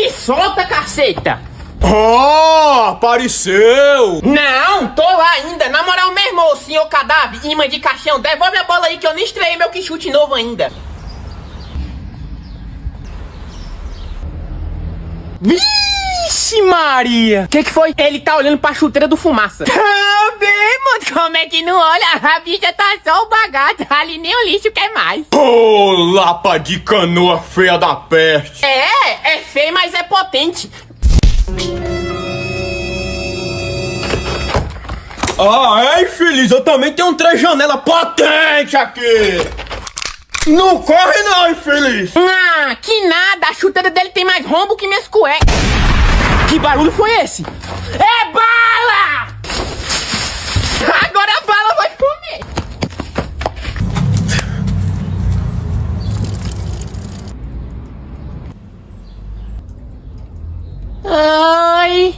Me solta, caceta! Oh, apareceu! Não, tô lá ainda. Na moral mesmo, ô senhor cadáver, imã de caixão, devolve a bola aí que eu nem estreiei meu quichute novo ainda. Vixe Maria! Que foi? Ele tá olhando pra chuteira do Fumaça. Tá bem, mano. Como é que não olha? A bicha tá só o bagaço. Ali nem o lixo quer mais. Ô, lapa de canoa feia da peste! É feio, mas é potente. Ah, é, infeliz? Eu também tenho um três-janela potente aqui! Não corre não, infeliz! Ah, que nada. A chuteira dele tem mais rombo que minhas cuecas. Que barulho foi esse? É bala! Agora a bala vai comer. Ai...